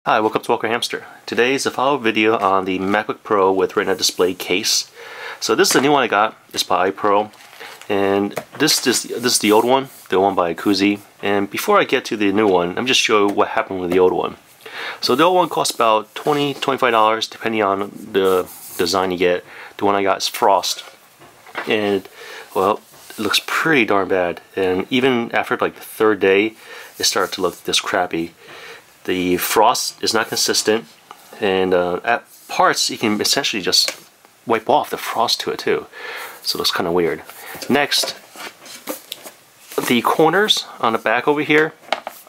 Hi, welcome to AwkwardHamster. Today is a follow-up video on the MacBook Pro with Retina Display case. So this is the new one I got. It's by iPearl, and this is the old one, the one by Kuzy. And before I get to the new one, let me just show you what happened with the old one. So the old one costs about $20–$25 depending on the design you get. The one I got is frost, and well, it looks pretty darn bad. And even after like the third day, it started to look this crappy. The frost is not consistent, and at parts you can essentially just wipe off the frost to it too. So it looks kind of weird. Next, the corners on the back over here,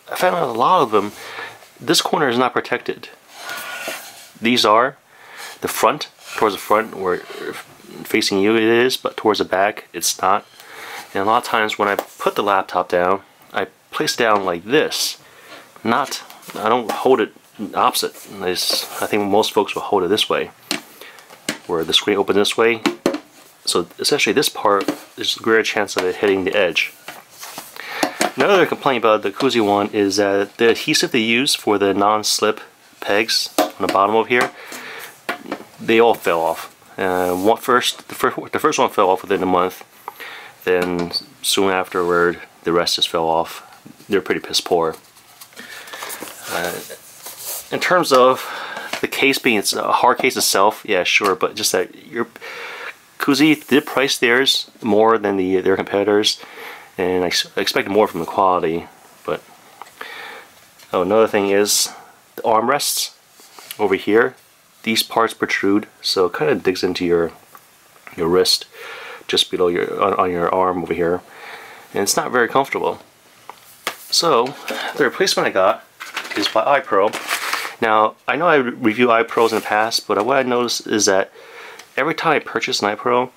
I found out a lot of them, this corner is not protected. These are the front, towards the front where facing you it is, but towards the back it's not. And a lot of times when I put the laptop down, I place it down like this. I don't hold it opposite. I think most folks will hold it this way, where the screen opens this way. So essentially this part, there's a greater chance of it hitting the edge. Another complaint about the Kuzy one is that the adhesive they use for the non-slip pegs on the bottom over here, they all fell off. The first one fell off within a month. Then soon afterward, the rest just fell off. They're pretty piss poor. In terms of the case being a hard case itself, yeah, sure, but just that your Kuzy did price theirs more than their competitors, and I expected more from the quality. But another thing is the armrests over here. These parts protrude, so it kind of digs into your wrist, just below on your arm over here, and it's not very comfortable. So the replacement I got is by iPearl. Now, I know I reviewed iPearls in the past, but what I noticed is that every time I purchase an iPearl,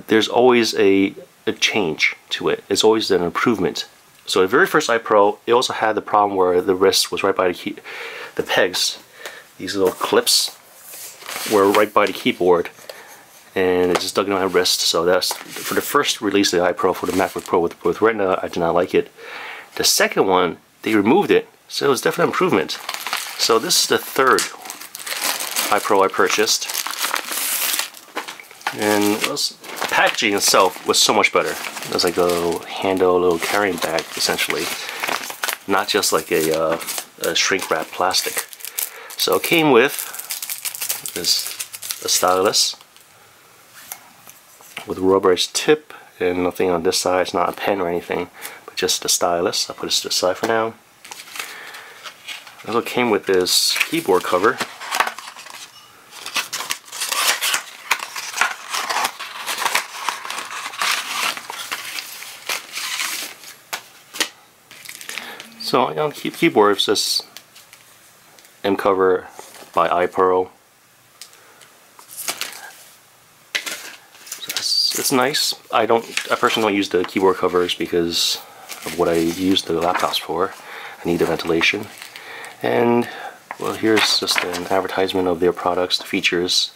there's always a change to it. It's always an improvement. So the very first iPearl, it also had the problem where the wrist was right by the pegs. These little clips were right by the keyboard, and it just dug into my wrist. So that's for the first release of the iPearl for the MacBook Pro with Retina. I did not like it. The second one, they removed it. So it was definitely an improvement. So this is the third iPearl I purchased, and the packaging itself was so much better. It was like a little handle, a little carrying bag, essentially, not just like a shrink wrap plastic. So it came with a stylus with a rubberized tip and nothing on this side. It's not a pen or anything, but just a stylus. I'll put this to the side for now. It also came with this keyboard cover. So on the keyboard, it's this M cover by iPearl. So it's nice. I personally don't use the keyboard covers because of what I use the laptops for. I need the ventilation. And well, here's just an advertisement of their products, the features.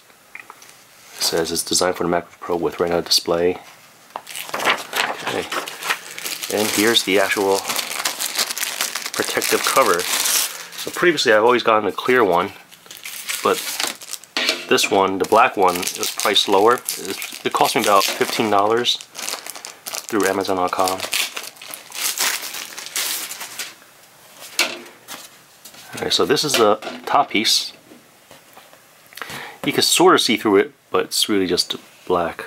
It says it's designed for the MacBook Pro with Retina Display. Okay, and here's the actual protective cover. So previously I've always gotten a clear one, but this one, the black one, is priced lower. It cost me about $15 through Amazon.com. Alright, so this is the top piece. You can sort of see through it, but it's really just a black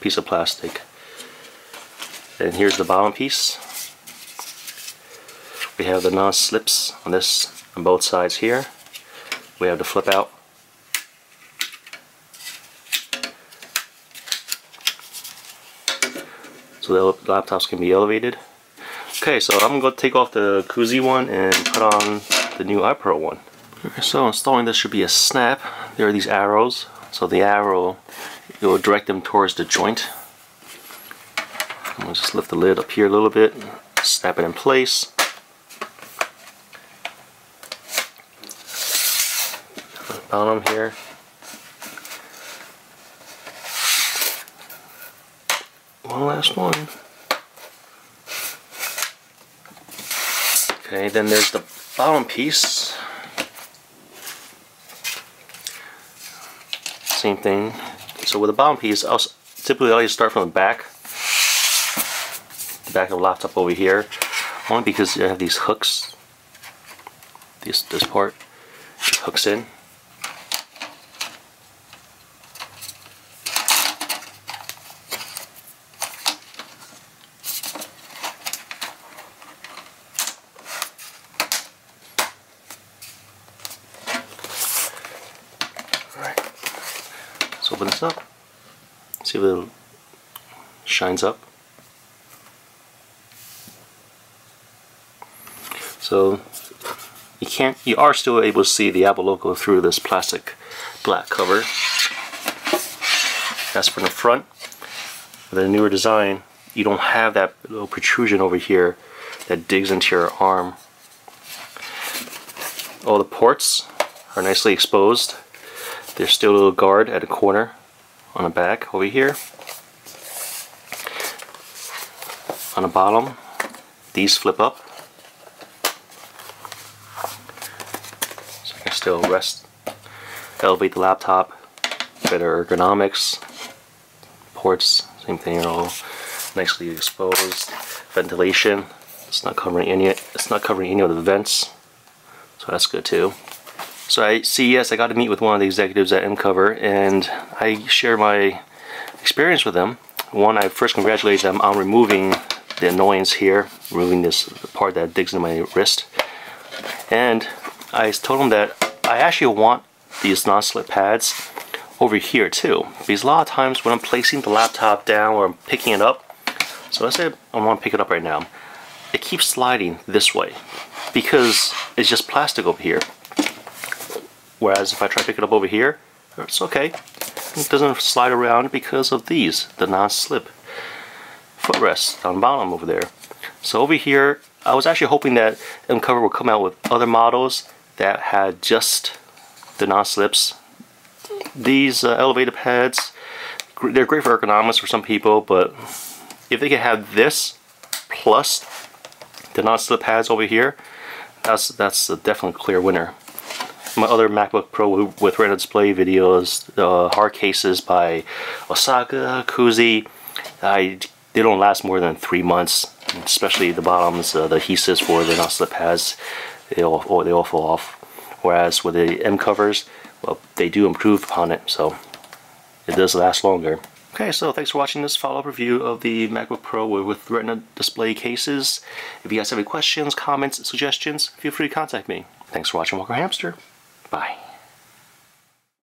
piece of plastic. And here's the bottom piece. We have the non-slips on both sides here. We have the flip out. So the laptops can be elevated. Okay, so I'm going to take off the Kuzy one and put on the new iPearl one. Okay, so installing this should be a snap. There are these arrows. So the arrow, it will direct them towards the joint. I'm going to just lift the lid up here a little bit, snap it in place. Bottom here. One last one. Okay, then there's the bottom piece. same thing. So with the bottom piece, typically I always start from the back of the laptop over here, only because you have these hooks. This part just hooks in. Alright, let's open this up, see if it shines up. So you are still able to see the Apple logo through this plastic black cover. That's from the front. With the newer design, you don't have that little protrusion over here that digs into your arm. All the ports are nicely exposed. There's still a little guard at the corner on the back over here. On the bottom, these flip up. Still elevate the laptop, better ergonomics. Ports, same thing, are all nicely exposed. Ventilation, it's not covering any of the vents, so that's good too. So at CES, I got to meet with one of the executives at MCover, and I share my experience with them. One, I first congratulate them on removing the annoyance here, removing this part that digs into my wrist, and I told them that I actually want these non-slip pads over here too, because a lot of times when I'm placing the laptop down or I'm picking it up, so let's say I want to pick it up right now, it keeps sliding this way because it's just plastic over here, whereas if I try to pick it up over here, it's okay, it doesn't slide around because of these, the non-slip footrests on the bottom over there. So over here, I was actually hoping that MCover would come out with other models that had just the non-slips. These elevated pads, they're great for ergonomics for some people, but if they could have this plus the non-slip pads over here, that's a definitely clear winner. My other MacBook Pro with Retina Display videos, hard cases by Osaka, Kuzy, they don't last more than 3 months, especially the bottoms, the adhesives for the non-slip pads. They all fall off. Whereas with the M covers, well, they do improve upon it, so it does last longer. Okay, so thanks for watching this follow-up review of the MacBook Pro with Retina Display cases. If you guys have any questions, comments, suggestions, feel free to contact me. Thanks for watching AwkwardHamster. Bye.